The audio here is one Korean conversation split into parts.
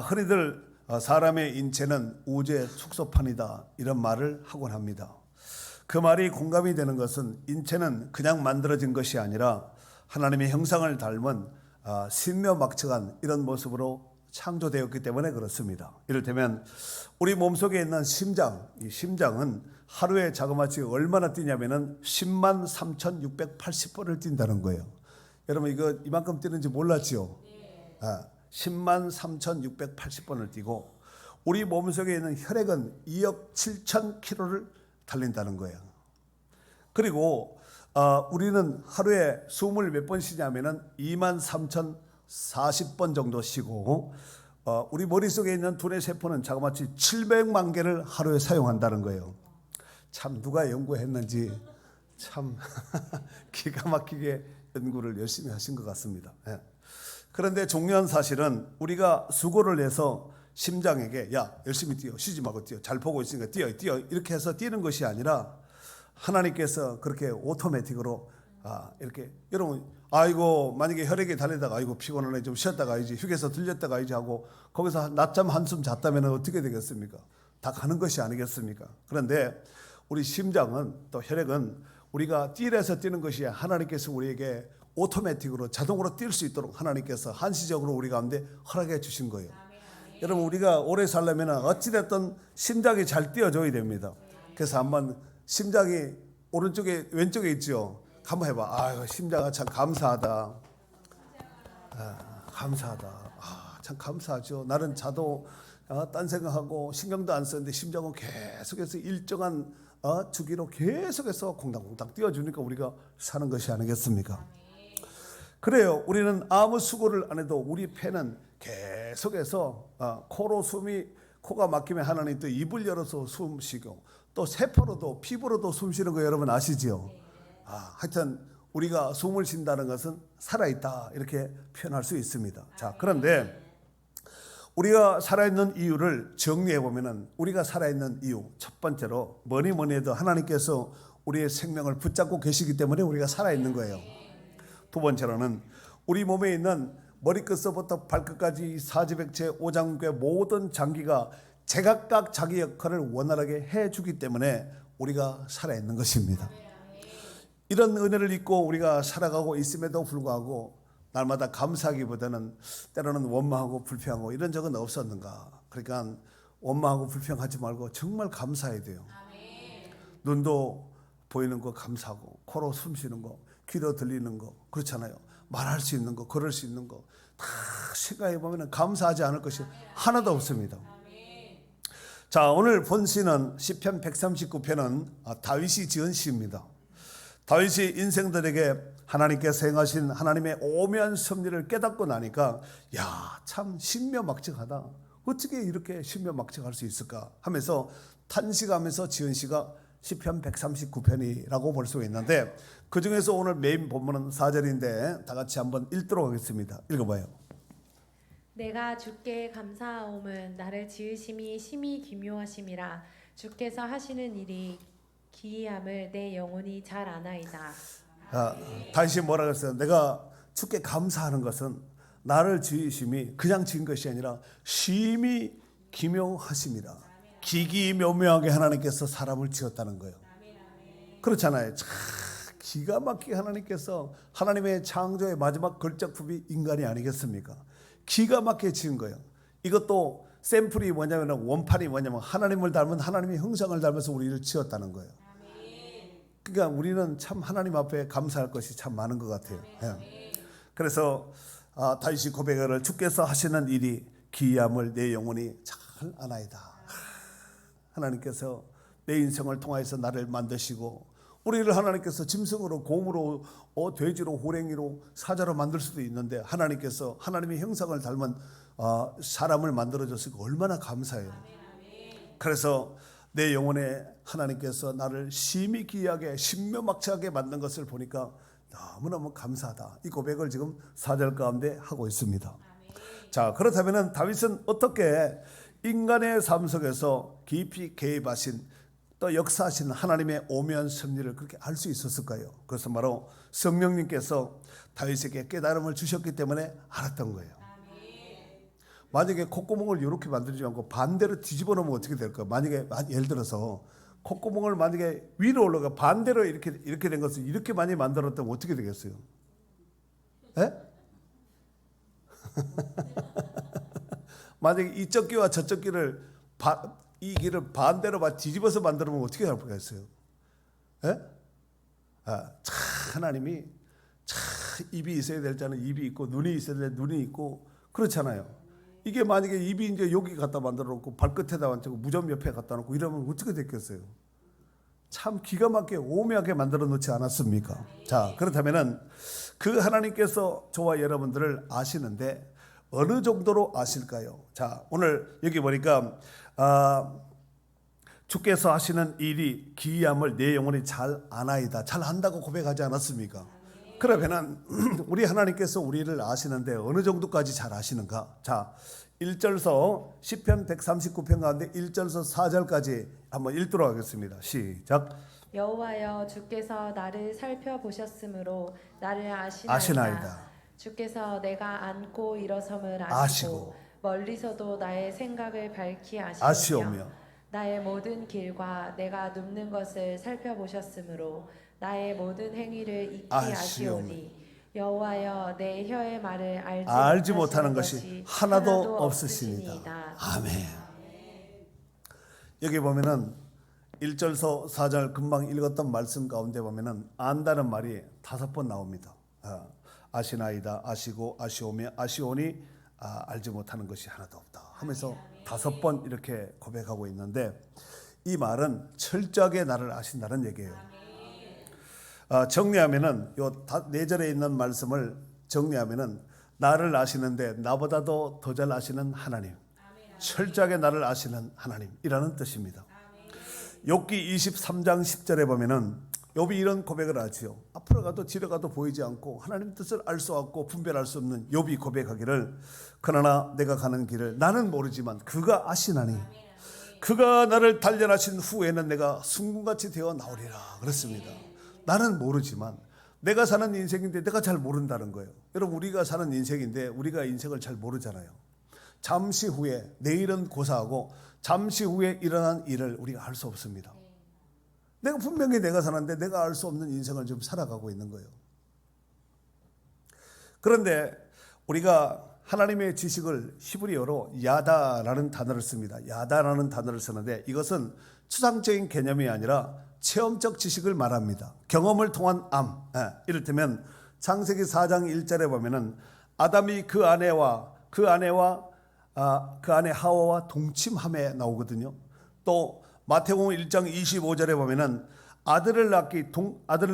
흔히들 사람의 인체는 우주의 축소판이다 이런 말을 하곤 합니다. 그 말이 공감이 되는 것은 인체는 그냥 만들어진 것이 아니라 하나님의 형상을 닮은 신묘막측한 이런 모습으로 창조되었기 때문에 그렇습니다. 이를테면 우리 몸속에 있는 심장, 이 심장은 하루에 자그마치 얼마나 뛰냐면은 10만 3,680번을 뛴다는 거예요. 여러분 이거 이만큼 뛰는지 몰랐죠? 10만 3,680번을 뛰고 우리 몸속에 있는 혈액은 2억 7천 킬로를 달린다는 거예요. 그리고 우리는 하루에 숨을 몇 번 쉬냐면은 2만 3,040번 정도 쉬고 우리 머릿속에 있는 두뇌 세포는 자그마치 700만 개를 하루에 사용한다는 거예요. 참 누가 연구했는지 참 기가 막히게 연구를 열심히 하신 것 같습니다. 그런데 중요한 사실은 우리가 수고를 해서 심장에게 야 열심히 뛰어, 쉬지 말고 뛰어, 잘 보고 있으니까 뛰어 이렇게 해서 뛰는 것이 아니라 하나님께서 그렇게 오토매틱으로 이렇게 여러분 아이고 만약에 혈액이 달리다가 아이고 피곤하네 좀 쉬었다 가야지 휴게소 들렸다 가야지 하고 거기서 낮잠 한숨 잤다면 어떻게 되겠습니까? 다 가는 것이 아니겠습니까? 그런데 우리 심장은 또 혈액은 우리가 뛰래서 뛰는 것이 하나님께서 우리에게 오토매틱으로 자동으로 뛸 수 있도록 하나님께서 한시적으로 우리 가운데 허락해 주신 거예요. 여러분 우리가 오래 살려면 어찌됐든 심장이 잘 뛰어줘야 됩니다. 그래서 한번 심장이 오른쪽에 왼쪽에 있죠. 한번 해봐. 아유 심장아 참 감사하다. 감사하다. 참 감사하죠. 나는 자도 딴 생각하고 신경도 안 쓰는데 심장은 계속해서 일정한 주기로 계속해서 콩닥콩닥 뛰어주니까 우리가 사는 것이 아니겠습니까? 그래요. 우리는 아무 수고를 안 해도 우리 폐는 계속해서 코로 코가 막히면 하나님 또 입을 열어서 숨 쉬고 또 세포로도 피부로도 숨 쉬는 거 여러분 아시죠? 하여튼 우리가 숨을 쉰다는 것은 살아있다 이렇게 표현할 수 있습니다. 자, 그런데 우리가 살아있는 이유를 정리해 보면은 우리가 살아있는 이유 첫 번째로 뭐니 해도 하나님께서 우리의 생명을 붙잡고 계시기 때문에 우리가 살아있는 거예요. 두 번째로는 우리 몸에 있는 머리끝서부터 발끝까지 사지백체 오장육의 모든 장기가 제각각 자기 역할을 원활하게 해주기 때문에 우리가 살아있는 것입니다. 이런 은혜를 잊고 우리가 살아가고 있음에도 불구하고 날마다 감사하기보다는 때로는 원망하고 불평하고 이런 적은 없었는가? 그러니까 원망하고 불평하지 말고 정말 감사해야 돼요. 눈도 보이는 거 감사하고 코로 숨 쉬는 거 귀로 들리는 거 그렇잖아요. 말할 수 있는 거 걸을 수 있는 거 다 생각해 보면 감사하지 않을 것이 하나도 없습니다. 자, 오늘 본 시는 시편 139편은 다윗이 지은 시입니다. 다윗이 인생들에게 하나님께서 행하신 하나님의 오묘한 섭리를 깨닫고 나니까 야, 참 신묘막측하다. 어떻게 이렇게 신묘막측할 수 있을까 하면서 탄식하면서 지은 시가 시편 139편이라고 볼 수 있는데 그 중에서 오늘 메인 본문은 4절인데 다 같이 한번 읽도록 하겠습니다. 읽어봐요. 내가 주께 감사하옴은 나를 지으심이 심히 기묘하심이라 주께서 하시는 일이 기이함을 내 영혼이 잘 아나이다. 다시 뭐라 그랬어요? 내가 주께 감사하는 것은 나를 지으심이 그냥 지은 것이 아니라 심히 기묘하심이라. 기기묘묘하게 하나님께서 사람을 지었다는 거예요. 그렇잖아요. 참 기가 막히게 하나님께서 하나님의 창조의 마지막 걸작품이 인간이 아니겠습니까? 기가 막히게 지은 거예요. 이것도 샘플이 뭐냐면 원판이 뭐냐면 하나님을 닮은 하나님의 형상을 닮아서 우리를 지었다는 거예요. 그러니까 우리는 참 하나님 앞에 감사할 것이 참 많은 것 같아요. 그래서 다윗이 고백을 주께서 하시는 일이 기이함을 내 영혼이 잘 아나이다. 하나님께서 내 인생을 통하여서 나를 만드시고 우리를 하나님께서 짐승으로 곰으로 돼지로 호랭이로 사자로 만들 수도 있는데 하나님께서 하나님의 형상을 닮은 사람을 만들어줬으니까 얼마나 감사해요. 그래서 내 영혼에 하나님께서 나를 심히 기이하게 신묘막측하게 만든 것을 보니까 너무너무 감사하다. 이 고백을 지금 4절 가운데 하고 있습니다. 자, 그렇다면 다윗은 어떻게 인간의 삶 속에서 깊이 개입하신 또 역사하신 하나님의 오묘한 섭리를 그렇게 알 수 있었을까요? 그것은 바로 성령님께서 다윗에게 깨달음을 주셨기 때문에 알았던 거예요. 만약에 콧구멍을 이렇게 만들지 않고 반대로 뒤집어 놓으면 어떻게 될까요? 만약에 예를 들어서 콧구멍을 만약에 위로 올라가 반대로 이렇게 된 것을 이렇게 많이 만들었다면 어떻게 되겠어요? 예? 만약에 이쪽 귀와 저쪽 귀를 이 귀를 반대로 뒤집어서 만들면 어떻게 할 뻔했어요? 예? 참 하나님이 참 입이 있어야 될 자는 입이 있고 눈이 있어야 될 눈이 있고 그렇잖아요. 이게 만약에 입이 이제 여기 갖다 만들어 놓고 발끝에다 만들고 무좀 옆에 갖다 놓고 이러면 어떻게 됐겠어요? 참 기가 막히게 오묘하게 만들어 놓지 않았습니까? 자, 그렇다면은 그 하나님께서 저와 여러분들을 아시는데 어느 정도로 아실까요? 자, 오늘 여기 보니까 주께서 하시는 일이 기이함을 내 영혼이 잘 아나이다. 잘 안다고 고백하지 않았습니까? 그러면은 우리 하나님께서 우리를 아시는데 어느 정도까지 잘 아시는가? 자, 1절서 시편 139편 가운데 1절서 4절까지 한번 읽도록 하겠습니다. 시작. 여호와여 주께서 나를 살펴보셨으므로 나를 아시나이다. 주께서 내가 앉고 일어섬을 아시고 아시고 멀리서도 나의 생각을 밝히 아시오며 나의 모든 길과 내가 눕는 것을 살펴보셨으므로 나의 모든 행위를 익히 아시오니 여호와여 내 혀의 말을 알지 못하는 것이 하나도 없으시니이다. 아멘. 여기 보면은 1절서 4절 금방 읽었던 말씀 가운데 보면은 안다는 말이 5번 나옵니다. 아시나이다, 아시고, 아시오며, 아시오니 알지 못하는 것이 하나도 없다 하면서 5번 이렇게 고백하고 있는데 이 말은 철저하게 나를 아신다는 얘기예요. 정리하면은 요 4절에 있는 말씀을 정리하면은 나를 아시는데 나보다도 더 잘 아시는 하나님, 철저하게 나를 아시는 하나님이라는 뜻입니다. 욥기 23장 10절에 보면은 욥이 이런 고백을 하지요. 앞으로 가도 뒤로 가도 보이지 않고 하나님 뜻을 알 수 없고 분별할 수 없는 욥이 고백하기를 그러나 내가 가는 길을 나는 모르지만 그가 아시나니 그가 나를 단련하신 후에는 내가 순금같이 되어 나오리라 그랬습니다. 나는 모르지만 내가 사는 인생인데 내가 잘 모른다는 거예요. 여러분 우리가 사는 인생인데 우리가 인생을 잘 모르잖아요. 잠시 후에 내일은 고사하고 잠시 후에 일어난 일을 우리가 알 수 없습니다. 내가 분명히 내가 사는데 내가 알 수 없는 인생을 좀 살아가고 있는 거예요. 그런데 우리가 하나님의 지식을 히브리어로 야다라는 단어를 씁니다. 야다라는 단어를 쓰는데 이것은 추상적인 개념이 아니라 체험적 지식을 말합니다. 경험을 통한 암. 이를테면 창세기 4장 1절에 보면은 아담이 그 아내 하와와 동침함에 나오거든요. 또 마태복음 1장 25절에 보면은 아들을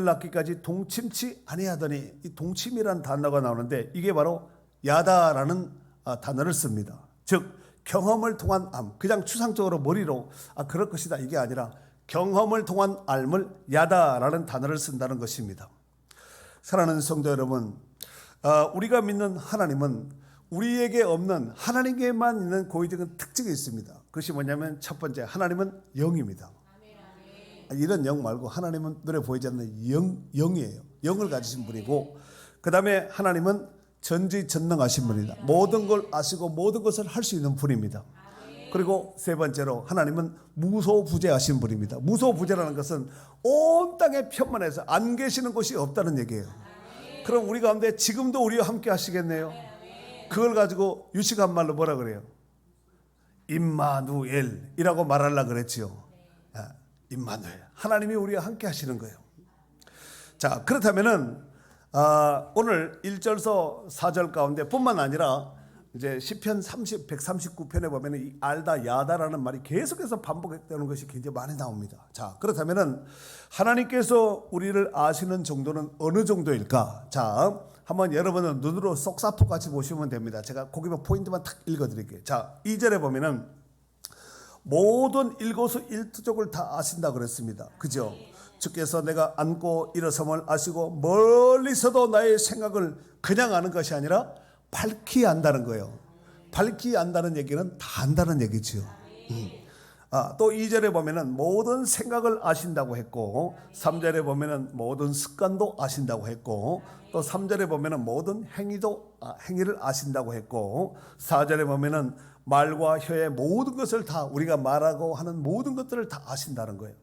낳기까지 동침치 아니하더니 이 동침이라는 단어가 나오는데 이게 바로 야다라는 단어를 씁니다. 즉 경험을 통한 암, 그냥 추상적으로 머리로 그럴 것이다 이게 아니라 경험을 통한 알물 야다라는 단어를 쓴다는 것입니다. 사랑하는 성도 여러분, 우리가 믿는 하나님은 우리에게 없는 하나님께만 있는 고유적인 특징이 있습니다. 그것이 뭐냐면 첫 번째 하나님은 영입니다. 이런 영 말고 하나님은 눈에 보이지 않는 영이에요. 영을 가지신 분이고 그 다음에 하나님은 전지전능하신 분이다. 모든 걸 아시고 모든 것을 할 수 있는 분입니다. 그리고 세 번째로 하나님은 무소부재하신 분입니다. 무소부재라는 것은 온 땅에 편만해서 안 계시는 곳이 없다는 얘기예요. 그럼 우리 가운데 지금도 우리와 함께 하시겠네요. 그걸 가지고 유식한 말로 뭐라 그래요? 임마누엘이라고 말하려고 그랬지요. 임마누엘, 하나님이 우리와 함께 하시는 거예요. 자, 그렇다면은 오늘 1절서 4절 가운데 뿐만 아니라 이제 시편 139편에 보면 이 알다 야다라는 말이 계속해서 반복되는 것이 굉장히 많이 나옵니다. 자, 그렇다면은 하나님께서 우리를 아시는 정도는 어느 정도일까? 자, 한번 여러분은 눈으로 쏙사포 같이 보시면 됩니다. 제가 거기만 포인트만 탁 읽어드릴게요. 자, 2절에 보면은 모든 일거수일투족을 다 아신다 그랬습니다. 그죠? 주께서 내가 앉고 일어섬을 아시고 멀리서도 나의 생각을 그냥 아는 것이 아니라 밝히 안다는 거예요. 밝히 안다는 얘기는 다 안다는 얘기지요. 또 2절에 보면은 모든 생각을 아신다고 했고, 3절에 보면은 모든 습관도 아신다고 했고, 또 3절에 보면은 모든 행위를 아신다고 했고, 4절에 보면은 말과 혀의 모든 것을 다, 우리가 말하고 하는 모든 것들을 다 아신다는 거예요.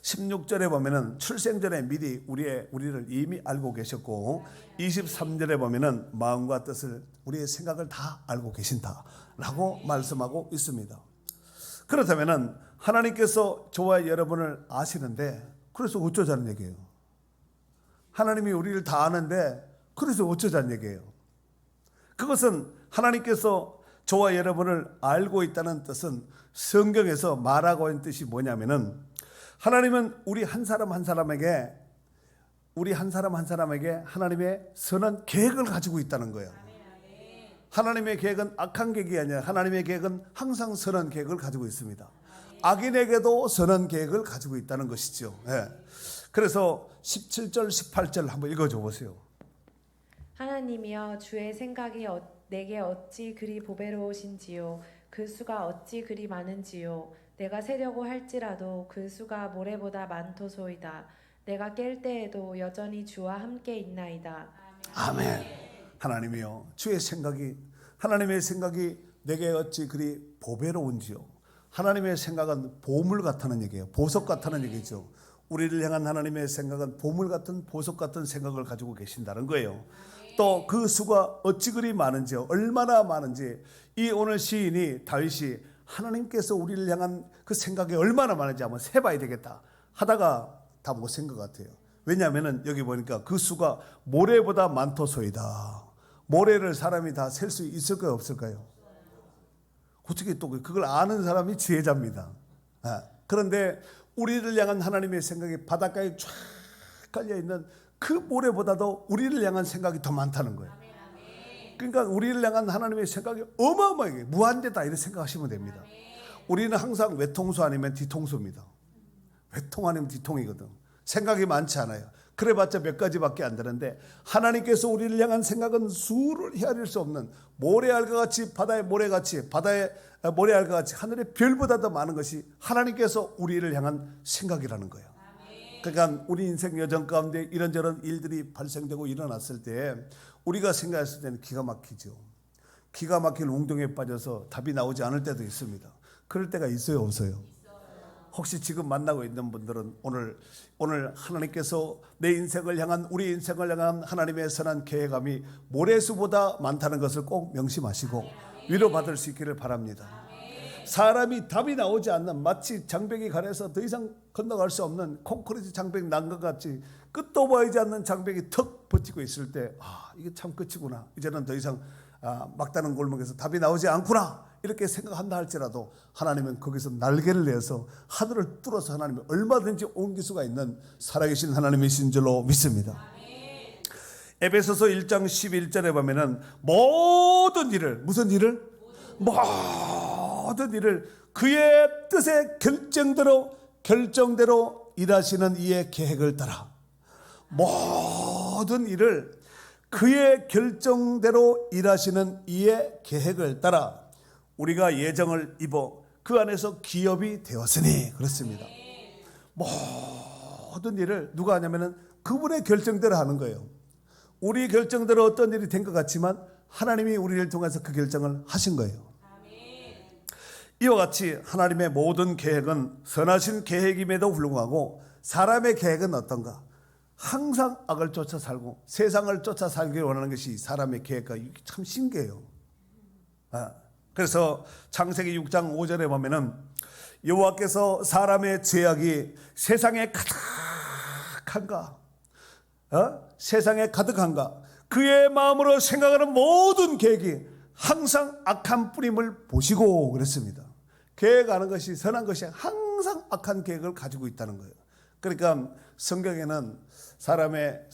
16절에 보면은 출생 전에 미리 우리를 이미 알고 계셨고, 23절에 보면은 마음과 뜻을, 우리의 생각을 다 알고 계신다라고 말씀하고 있습니다. 그렇다면은 하나님께서 저와 여러분을 아시는데, 그래서 어쩌자는 얘기예요. 하나님이 우리를 다 아는데 그래서 어쩌자는 얘기예요. 그것은 하나님께서 저와 여러분을 알고 있다는 뜻은, 성경에서 말하고 있는 뜻이 뭐냐면은, 하나님은 우리 한 사람 한 사람에게 하나님의 선한 계획을 가지고 있다는 거예요. 하나님의 계획은 악한 계획이 아니라 하나님의 계획은 항상 선한 계획을 가지고 있습니다. 악인에게도 선한 계획을 가지고 있다는 것이죠. 그래서 17절 18절 한번 읽어줘 보세요. 하나님이여, 주의 생각이 내게 어찌 그리 보배로우신지요, 그 수가 어찌 그리 많은지요. 내가 세려고 할지라도 그 수가 모래보다 많도소이다. 내가 깰 때에도 여전히 주와 함께 있나이다. 아멘. 하나님이여, 하나님의 생각이 내게 어찌 그리 보배로운지요. 하나님의 생각은 보물 같다는 얘기예요. 보석 같다는 얘기죠. 우리를 향한 하나님의 생각은 보물 같은, 보석 같은 생각을 가지고 계신다는 거예요. 또 그 수가 어찌 그리 많은지요, 얼마나 많은지. 이 오늘 시인이, 다윗이 하나님께서 우리를 향한 그 생각이 얼마나 많은지 한번 세봐야 되겠다 하다가 다 못 센 것 같아요. 왜냐하면 여기 보니까 그 수가 모래보다 많도소이다. 모래를 사람이 다 셀 수 있을까요, 없을까요? 어떻게 또 그걸 아는 사람이 지혜자입니다. 그런데 우리를 향한 하나님의 생각이 바닷가에 쫙 깔려있는 그 모래보다도 우리를 향한 생각이 더 많다는 거예요. 그러니까 우리를 향한 하나님의 생각이 어마어마하게 무한대다, 이렇게 생각하시면 됩니다. 우리는 항상 외통수 아니면 뒤통수입니다. 외통 아니면 뒤통이거든. 생각이 많지 않아요. 그래봤자 몇 가지밖에 안 되는데, 하나님께서 우리를 향한 생각은 수를 헤아릴 수 없는 모래알과 같이, 바다의 모래같이, 바다의 모래알과 같이 하늘의 별보다 더 많은 것이 하나님께서 우리를 향한 생각이라는 거예요. 그러니까 우리 인생 여정 가운데 이런저런 일들이 발생되고 일어났을 때 우리가 생각했을 때는 기가 막히죠. 기가 막힐 웅덩이에 빠져서 답이 나오지 않을 때도 있습니다. 그럴 때가 있어요, 없어요? 혹시 지금 만나고 있는 분들은 오늘 하나님께서 내 인생을 향한, 우리 인생을 향한 하나님의 선한 계획감이 모래수보다 많다는 것을 꼭 명심하시고 위로받을 수 있기를 바랍니다. 사람이 답이 나오지 않는, 마치 장벽이 가려서 더 이상 건너갈 수 없는 콘크리트 장벽 난 것 같이 끝도 보이지 않는 장벽이 턱 버티고 있을 때, 이게 참 끝이구나, 이제는 더 이상 막다른 골목에서 답이 나오지 않구나, 이렇게 생각한다 할지라도 하나님은 거기서 날개를 내서 하늘을 뚫어서 하나님이 얼마든지 옮길 수가 있는 살아계신 하나님이신 줄로 믿습니다. 에베소서 1장 11절에 보면은 모든 일을, 무슨 일을? 모든 일을 그의 뜻의 결정대로 일하시는 이의 계획을 따라, 모든 일을 그의 결정대로 일하시는 이의 계획을 따라 우리가 예정을 입어 그 안에서 기업이 되었으니, 그렇습니다. 모든 일을 누가 하냐면은 그분의 결정대로 하는 거예요. 우리 결정대로 어떤 일이 된 것 같지만 하나님이 우리를 통해서 그 결정을 하신 거예요. 이와 같이 하나님의 모든 계획은 선하신 계획임에도 불구하고 사람의 계획은 어떤가? 항상 악을 쫓아 살고 세상을 쫓아 살기 원하는 것이 사람의 계획과, 참 신기해요. 그래서 창세기 6장 5절에 보면은 여호와께서 사람의 죄악이 세상에 가득한가, 세상에 가득한가, 그의 마음으로 생각하는 모든 계획이 항상 악한 뿌림을 보시고 그랬습니다. 계획하는 것이, 선한 것이 항상 악한 계획을 가지고 있다는 거예요. 그러니까 성경에는 사람의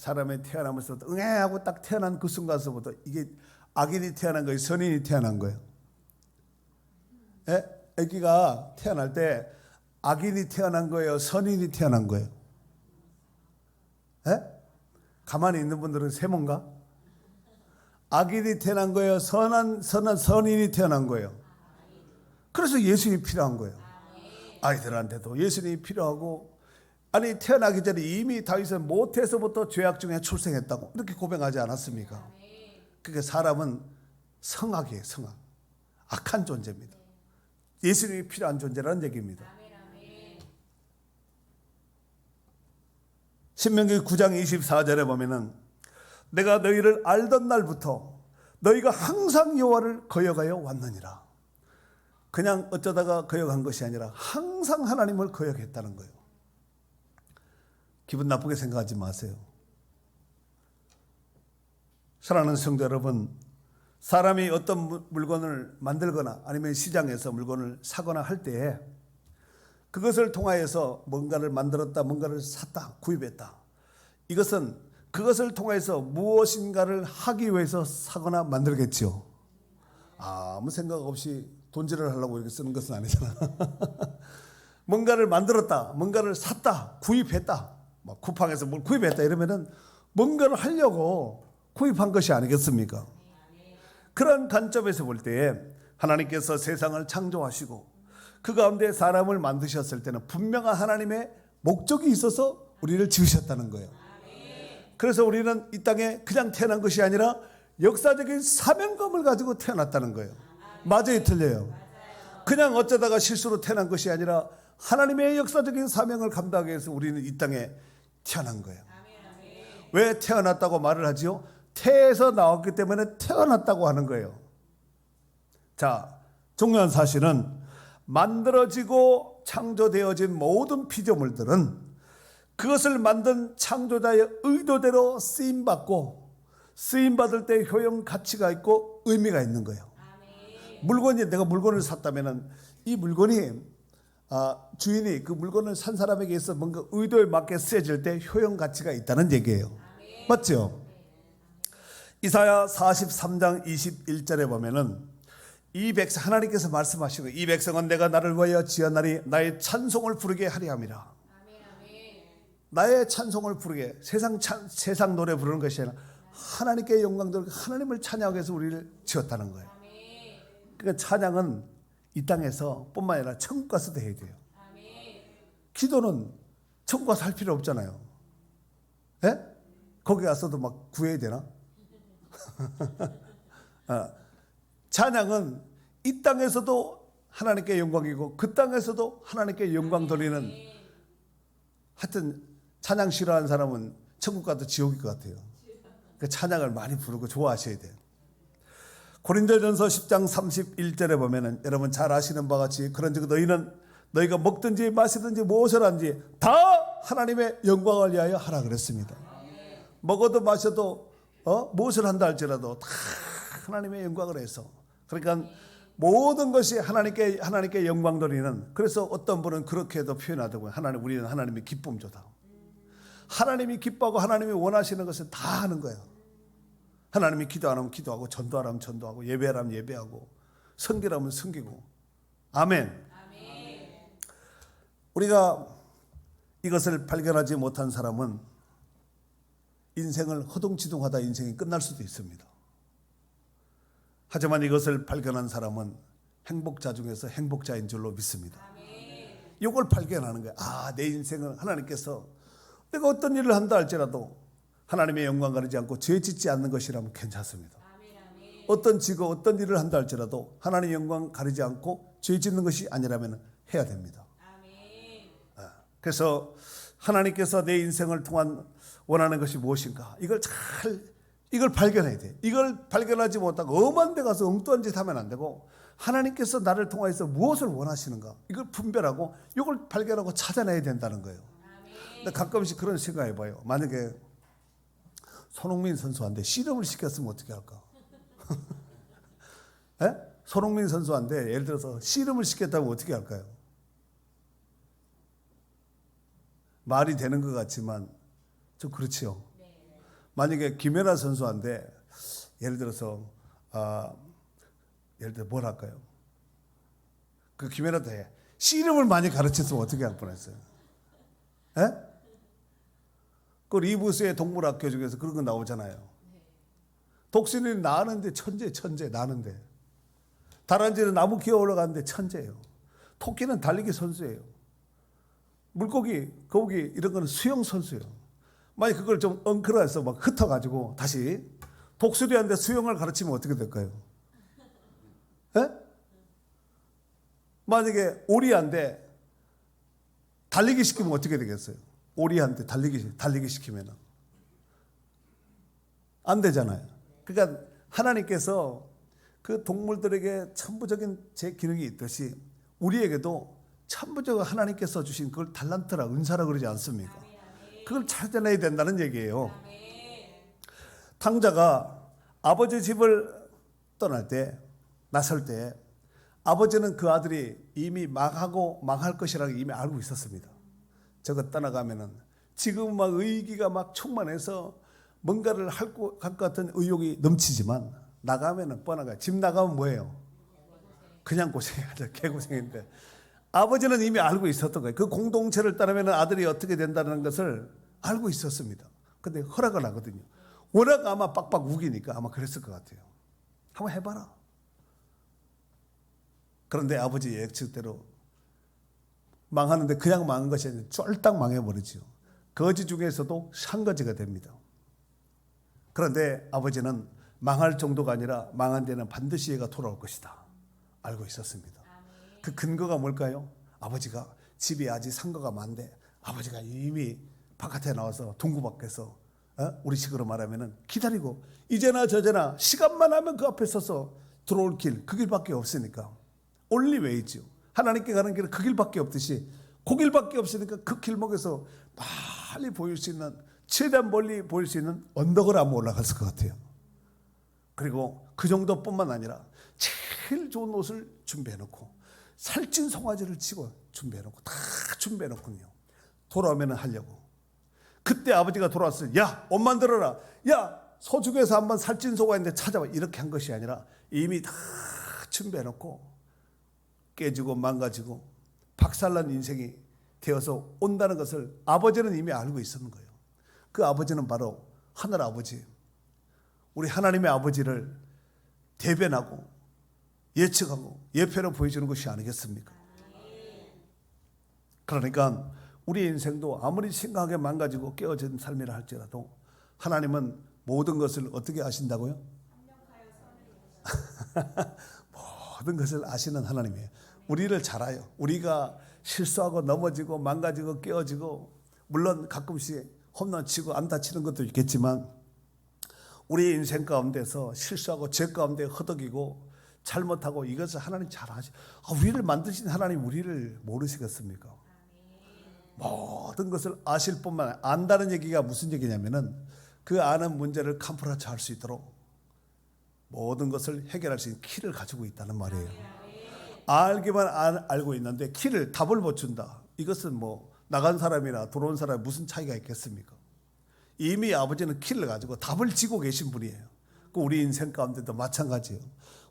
태어나면서부터 응애하고 딱 태어난 그 순간서부터 이게 악인이 태어난 거예요, 선인이 태어난 거예요? 아기가 태어날 때 악인이 태어난 거예요, 선인이 태어난 거예요? 가만히 있는 분들은 세모인가? 악인이 태어난 거예요, 선인이 태어난 거예요? 그래서 예수님이 필요한 거예요. 아이들한테도 예수님이 필요하고, 아니 태어나기 전에 이미 다윗은 모태에서부터 죄악 중에 출생했다고 이렇게 고백하지 않았습니까? 그러니까 사람은 성악이에요. 성악. 악한 존재입니다. 예수님이 필요한 존재라는 얘기입니다. 신명기 9장 24절에 보면은 내가 너희를 알던 날부터 너희가 항상 여호와를 거역하여 왔느니라. 그냥 어쩌다가 거역한 것이 아니라 항상 하나님을 거역했다는 거예요. 기분 나쁘게 생각하지 마세요. 사랑하는 성도 여러분, 사람이 어떤 물건을 만들거나 아니면 시장에서 물건을 사거나 할 때에 그것을 통하여서 뭔가를 만들었다, 뭔가를 샀다, 구입했다. 이것은 그것을 통해서 무엇인가를 하기 위해서 사거나 만들겠죠. 아무 생각 없이 돈질을 하려고 이렇게 쓰는 것은 아니잖아. 뭔가를 만들었다, 뭔가를 샀다, 구입했다, 막 쿠팡에서 뭘 구입했다 이러면은 뭔가를 하려고 구입한 것이 아니겠습니까? 그런 관점에서 볼 때에 하나님께서 세상을 창조하시고 그 가운데 사람을 만드셨을 때는 분명한 하나님의 목적이 있어서 우리를 지으셨다는 거예요. 그래서 우리는 이 땅에 그냥 태어난 것이 아니라 역사적인 사명감을 가지고 태어났다는 거예요. 맞아요, 틀려요? 그냥 어쩌다가 실수로 태어난 것이 아니라 하나님의 역사적인 사명을 감당하기 위해서 우리는 이 땅에 태어난 거예요. 왜 태어났다고 말을 하지요? 태에서 나왔기 때문에 태어났다고 하는 거예요. 자, 중요한 사실은 만들어지고 창조되어진 모든 피조물들은 그것을 만든 창조자의 의도대로 쓰임받고 쓰임받을 때 효용 가치가 있고 의미가 있는 거예요. 물건이, 내가 물건을 샀다면 이 물건이 주인이 그 물건을 산 사람에게 있어 뭔가 의도에 맞게 쓰여질 때 효용 가치가 있다는 얘기예요. 맞죠? 이사야 43장 21절에 보면은 이 백성, 하나님께서 말씀하시고 이 백성은 내가 나를 위하여 지었나니 나의 찬송을 부르게 하리 함이라. 나의 찬송을 부르게, 세상 노래 부르는 것이 아니라 하나님께 영광 돌리고 하나님을 찬양하기 위해서 우리를 지었다는 거예요. 그러니까 찬양은 이 땅에서 뿐만 아니라 천국 가서도 해야 돼요. 기도는 천국 가서 할 필요 없잖아요. 예? 거기 가서도 막 구해야 되나? 찬양은 이 땅에서도 하나님께 영광이고 그 땅에서도 하나님께 영광 돌리는, 하여튼 찬양 싫어하는 사람은 천국 가도 지옥일 것 같아요. 그 찬양을 많이 부르고 좋아하셔야 돼요. 고린도전서 10장 31절에 보면은 여러분 잘 아시는 바와 같이 그런즉 너희가 먹든지 마시든지 무엇을 하든지 다 하나님의 영광을 위하여 하라 그랬습니다. 먹어도 마셔도 무엇을 한다 할지라도 다 하나님의 영광을 해서, 그러니까 모든 것이 하나님께 영광 돌리는, 그래서 어떤 분은 그렇게도 표현하더군요. 우리는 하나님의 기쁨조다. 하나님이 기뻐하고 하나님이 원하시는 것을 다 하는 거예요. 하나님이 기도하면 기도하고 전도하면 전도하고 예배하면 예배하고 섬기라면 섬기고. 아멘. 우리가 이것을 발견하지 못한 사람은 인생을 허둥지둥하다 인생이 끝날 수도 있습니다. 하지만 이것을 발견한 사람은 행복자 중에서 행복자인 줄로 믿습니다. 이걸 발견하는 거예요. 내 인생은 하나님께서 내가 어떤 일을 한다 할지라도 하나님의 영광 가리지 않고 죄 짓지 않는 것이라면 괜찮습니다. 어떤 직업, 어떤 일을 한다 할지라도 하나님의 영광 가리지 않고 죄 짓는 것이 아니라면 해야 됩니다. 그래서 하나님께서 내 인생을 통한 원하는 것이 무엇인가, 이걸 발견해야 돼. 이걸 발견하지 못하고 엄한 데 가서 엉뚱한 짓 하면 안 되고, 하나님께서 나를 통해서 무엇을 원하시는가, 이걸 분별하고 이걸 발견하고 찾아내야 된다는 거예요. 근데 가끔씩 그런 생각 해봐요. 만약에 손흥민 선수한테 씨름을 시켰으면 어떻게 할까? 에? 손흥민 선수한테 예를 들어서 씨름을 시켰다면 어떻게 할까요? 말이 되는 것 같지만 좀 그렇지요. 만약에 김연아 선수한테 예를 들어서 뭘 할까요? 그 김연아한테 씨름을 많이 가르쳤으면 어떻게 할 뻔했어요? 에? 그 리부스의 동물학교 중에서 그런 거 나오잖아요. 독수리는 나는데 천재 나는데, 다람쥐는 나무 기어 올라가는데 천재예요. 토끼는 달리기 선수예요. 물고기, 거북이 이런 거는 수영 선수예요. 만약 그걸 좀 엉클어서 막 흩어가지고 다시 독수리한테 수영을 가르치면 어떻게 될까요? 에? 만약에 오리한테 달리기 시키면 어떻게 되겠어요? 오리한테 달리기 시키면 안 되잖아요. 그러니까 하나님께서 그 동물들에게 천부적인 제 기능이 있듯이 우리에게도 천부적으로 하나님께서 주신 그걸 달란트라 은사라 그러지 않습니까? 그걸 찾아내야 된다는 얘기예요. 탕자가 아버지 집을 떠날 때, 나설 때 아버지는 그 아들이 이미 망하고 망할 것이라고 이미 알고 있었습니다. 저거 떠나가면은 지금 막 의기가 막 충만해서 뭔가를 할 것 같은 의욕이 넘치지만 나가면은 뻔하가 집 나가면 뭐예요? 그냥 고생이야. 개고생인데 아버지는 이미 알고 있었던 거예요. 그 공동체를 떠나면 아들이 어떻게 된다는 것을 알고 있었습니다. 근데 허락을 하거든요. 워낙 아마 빡빡 우기니까 아마 그랬을 것 같아요. 한번 해봐라. 그런데 아버지 예측대로 망하는데 그냥 망한 것이 아니라 쫄딱 망해버리죠. 거지 중에서도 상거지가 됩니다. 그런데 아버지는 망할 정도가 아니라 망한 데는 반드시 얘가 돌아올 것이다. 알고 있었습니다. 그 근거가 뭘까요? 아버지가 집이 아직 상가가 많은데 아버지가 이미 바깥에 나와서 동구 밖에서 우리식으로 말하면 기다리고 이제나 저제나 시간만 하면 그 앞에 서서 들어올 길, 그 길밖에 없으니까 올리웨이죠. 하나님께 가는 길은 그 길밖에 없듯이 그 길밖에 없으니까 그 길목에서 빨리 보일 수 있는 최대한 멀리 보일 수 있는 언덕을 한번 올라갔을 것 같아요. 그리고 그 정도뿐만 아니라 제일 좋은 옷을 준비해놓고 살찐 송아지를 치고 준비해놓고 다 준비해놓군요. 돌아오면 하려고. 그때 아버지가 돌아왔어요. 야, 옷만 들어라. 야, 소죽에서 한번 살찐 소가 있는데 찾아봐. 이렇게 한 것이 아니라 이미 다 준비해놓고 깨지고 망가지고 박살난 인생이 되어서 온다는 것을 아버지는 이미 알고 있었는 거예요. 그 아버지는 바로 하늘 아버지, 우리 하나님의 아버지를 대변하고 예측하고 예표로 보여주는 것이 아니겠습니까? 그러니까 우리 인생도 아무리 심각하게 망가지고 깨어진 삶이라 할지라도 하나님은 모든 것을 어떻게 아신다고요? 모든 것을 아시는 하나님이에요. 우리를 잘 알아요. 우리가 실수하고 넘어지고 망가지고 깨어지고 물론 가끔씩 홈런 치고 안타 치는 것도 있겠지만 우리 인생 가운데서 실수하고 죄 가운데 허덕이고 잘못하고 이것을 하나님 잘 아시. 우리를 만드신 하나님 우리를 모르시겠습니까? 모든 것을 아실 뿐만 아니라 안다는 얘기가 무슨 얘기냐면은 그 아는 문제를 캄프라치 할 수 있도록 모든 것을 해결할 수 있는 키를 가지고 있다는 말이에요. 알기만 알고 있는데 키를 답을 못 준다. 이것은 뭐 나간 사람이나 들어온 사람이 무슨 차이가 있겠습니까? 이미 아버지는 키를 가지고 답을 지고 계신 분이에요. 그 우리 인생 가운데도 마찬가지예요.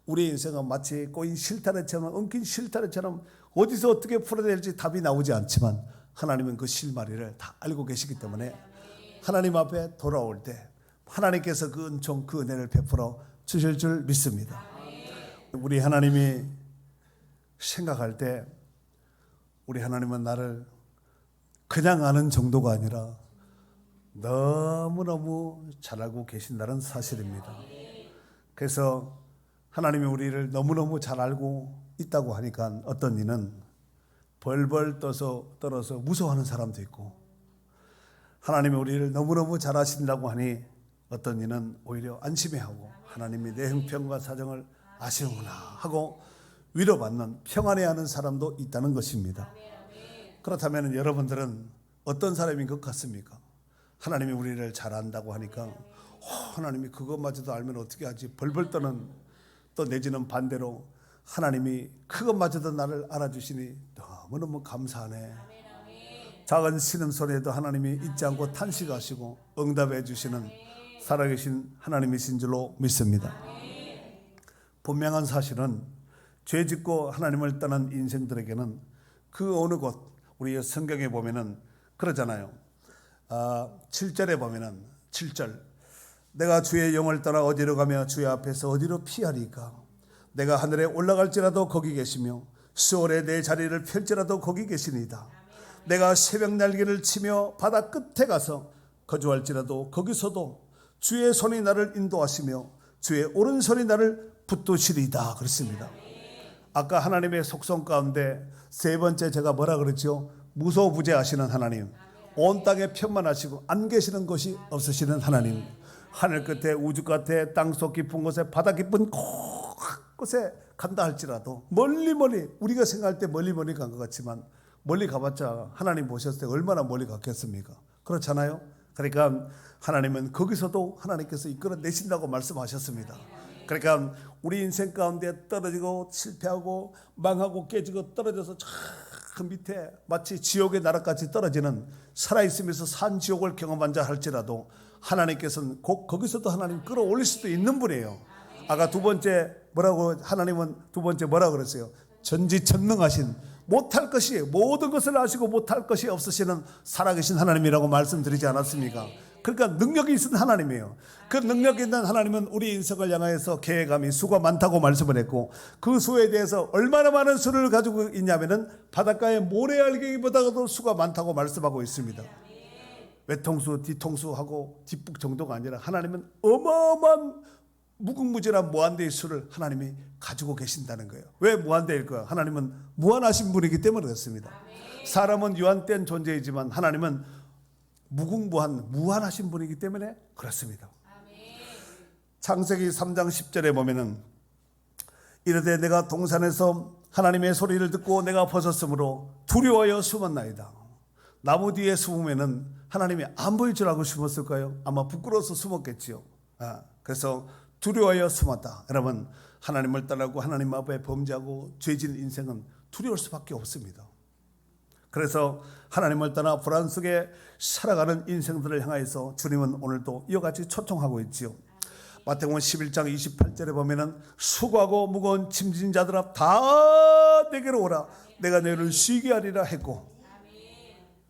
우리 인생은 마치 꼬인 실타래처럼 엉킨 실타래처럼 어디서 어떻게 풀어야 될지 답이 나오지 않지만 하나님은 그 실마리를 다 알고 계시기 때문에 하나님 앞에 돌아올 때 하나님께서 그 은총 그 은혜를 베풀어 주실 줄 믿습니다. 우리 하나님이 생각할 때 우리 하나님은 나를 그냥 아는 정도가 아니라 너무너무 잘 알고 계신다는 사실입니다. 그래서 하나님이 우리를 너무너무 잘 알고 있다고 하니까 어떤 이는 벌벌 떨어서 무서워하는 사람도 있고 하나님이 우리를 너무너무 잘 아신다고 하니 어떤 이는 오히려 안심해하고 하나님이 내 형편과 사정을 아시는구나 하고 위로받는 평안해하는 사람도 있다는 것입니다. 그렇다면 여러분들은 어떤 사람인 것 같습니까? 하나님이 우리를 잘 안다고 하니까 하나님이 그것마저도 알면 어떻게 하지? 벌벌 떠는 또 내지는 반대로 하나님이 그것마저도 나를 알아주시니 너무너무 감사하네. 작은 신음소리에도 하나님이 잊지 않고 탄식하시고 응답해 주시는 살아계신 하나님이신 줄로 믿습니다. 분명한 사실은 죄 짓고 하나님을 떠난 인생들에게는 그 어느 곳 우리 성경에 보면은 그러잖아요. 7절에 보면은 7절 내가 주의 영을 떠나 어디로 가며 주의 앞에서 어디로 피하리까? 내가 하늘에 올라갈지라도 거기 계시며 수월에 내 자리를 펼지라도 거기 계시니이다. 내가 새벽 날개를 치며 바다 끝에 가서 거주할지라도 거기서도 주의 손이 나를 인도하시며 주의 오른손이 나를 붙드시리이다. 그렇습니다. 아까 하나님의 속성 가운데 세 번째 제가 뭐라 그랬죠? 무소부재하시는 하나님, 온 땅에 편만하시고 안 계시는 곳이 없으시는 하나님, 하늘 끝에 우주 끝에 땅속 깊은 곳에 바다 깊은 곳에 간다 할지라도 멀리 우리가 생각할 때 멀리 간 것 같지만 멀리 가봤자 하나님 보셨을 때 얼마나 멀리 갔겠습니까? 그렇잖아요. 그러니까 하나님은 거기서도 하나님께서 이끌어내신다고 말씀하셨습니다. 그러니까 우리 인생 가운데 떨어지고 실패하고 망하고 깨지고 떨어져서 저 밑에 마치 지옥의 나라까지 떨어지는 살아있으면서 산 지옥을 경험한 자 할지라도 하나님께서는 곧 거기서도 하나님 끌어올릴 수도 있는 분이에요. 아까 두 번째 하나님은 두 번째 뭐라고 그랬어요? 전지전능하신, 못할 것이, 모든 것을 아시고 못할 것이 없으시는 살아계신 하나님이라고 말씀드리지 않았습니까? 그러니까 능력이 있는 하나님이에요. 그 능력이 있는 하나님은 우리 인생을 향해서 계획함이 수가 많다고 말씀을 했고, 그 수에 대해서 얼마나 많은 수를 가지고 있냐면은 바닷가의 모래알갱이보다도 수가 많다고 말씀하고 있습니다. 외통수, 뒤통수하고 뒷북 정도가 아니라 하나님은 어마어마한 무궁무진한 무한대의 수를 하나님이 가지고 계신다는 거예요. 왜 무한대일까요? 하나님은 무한하신 분이기 때문에 그렇습니다. 사람은 유한된 존재이지만 하나님은 무한하신 분이기 때문에 그렇습니다. 창세기 3장 10절에 보면은 이르되 내가 동산에서 하나님의 소리를 듣고 내가 벗었으므로 두려워하여 숨었나이다. 나무 뒤에 숨으면은 하나님이 안 보일 줄 알고 숨었을까요? 아마 부끄러워서 숨었겠지요. 그래서 두려워하여 숨었다. 여러분, 하나님을 떠나고 하나님 앞에 범죄하고 죄진 인생은 두려울 수밖에 없습니다. 그래서 하나님을 떠나 불안 속에 살아가는 인생들을 향해서 주님은 오늘도 이와 같이 초청하고 있지요. 마태복음 11장 28절에 보면은 수고하고 무거운 짐진 자들아 다 내게로 오라 내가 너희를 쉬게 하리라 했고,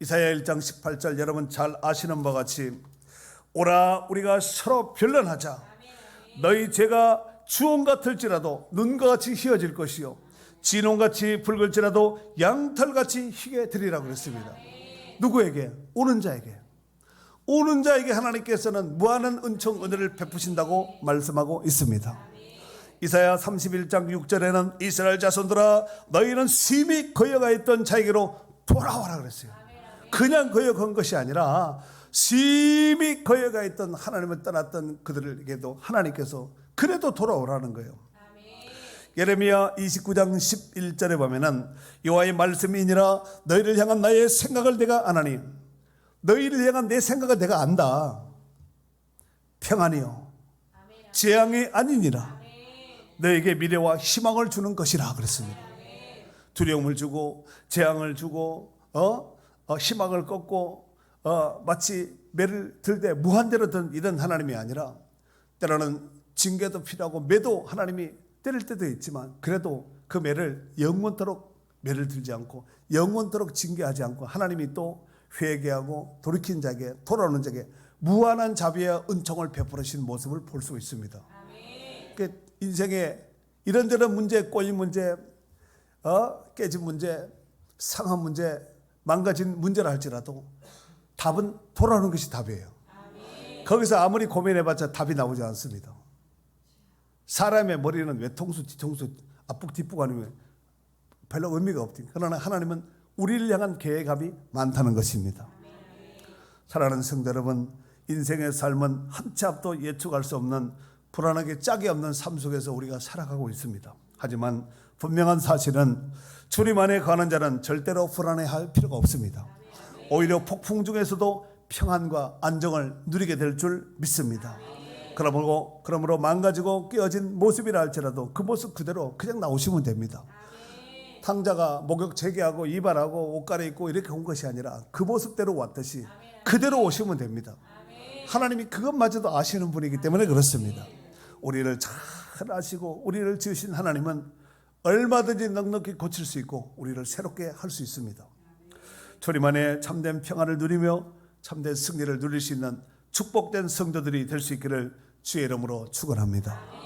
이사야 1장 18절 여러분 잘 아시는 바와 같이 오라 우리가 서로 변론하자. 너희 죄가 주홍 같을지라도 눈과 같이 희어질 것이요 진홍같이 붉을지라도 양털같이 희게 되리라고 그랬습니다. 누구에게? 오는 자에게 하나님께서는 무한한 은총 은혜를 베푸신다고 말씀하고 있습니다. 이사야 31장 6절에는 이스라엘 자손들아 너희는 심히 거여가 있던 자에게로 돌아와라 그랬어요. 그냥 거여간 것이 아니라 심히 거여가 있던 하나님을 떠났던 그들에게도 하나님께서 그래도 돌아오라는 거예요. 예레미야 29장 11절에 보면은 여호와의 말씀이니라 너희를 향한 나의 생각을 내가 아나니 너희를 향한 내 생각을 내가 안다. 평안이요 재앙이 아니니라. 너에게 미래와 희망을 주는 것이라 그랬습니다. 두려움을 주고 재앙을 주고 희망을 꺾고 마치 매를 들 때 무한대로 든 이런 하나님이 아니라 때로는 징계도 필요하고 매도 하나님이 때릴 때도 있지만 그래도 그 매를 영원토록 매를 들지 않고 영원토록 징계하지 않고 하나님이 또 회개하고 돌이킨 자에게 돌아오는 자에게 무한한 자비와 은총을 베풀으신 모습을 볼 수 있습니다. 그러니까 인생에 이런저런 문제, 꼬인 문제, 깨진 문제, 상한 문제, 망가진 문제라 할지라도 답은 돌아오는 것이 답이에요. 거기서 아무리 고민해봤자 답이 나오지 않습니다. 사람의 머리는 외통수, 뒤통수, 앞북, 뒷북 아니면 별로 의미가 없지. 그러나 하나님은 우리를 향한 계획함이 많다는 것입니다. 사랑하는 성도 여러분, 인생의 삶은 한 치 앞도 예측할 수 없는 불안하게 짝이 없는 삶 속에서 우리가 살아가고 있습니다. 하지만 분명한 사실은 주님 안에 거하는 자는 절대로 불안해할 필요가 없습니다. 오히려 폭풍 중에서도 평안과 안정을 누리게 될 줄 믿습니다. 그러므로 망가지고 깨어진 모습이라 할지라도 그 모습 그대로 그냥 나오시면 됩니다. 탕자가 목욕 재개하고 이발하고 옷 갈아입고 이렇게 온 것이 아니라 그 모습대로 왔듯이 그대로 오시면 됩니다. 하나님이 그것마저도 아시는 분이기 때문에 그렇습니다. 우리를 잘 아시고 우리를 지으신 하나님은 얼마든지 넉넉히 고칠 수 있고 우리를 새롭게 할 수 있습니다. 주님 안에 참된 평안을 누리며 참된 승리를 누릴 수 있는 축복된 성도들이 될 수 있기를 주의 이름으로 축원합니다.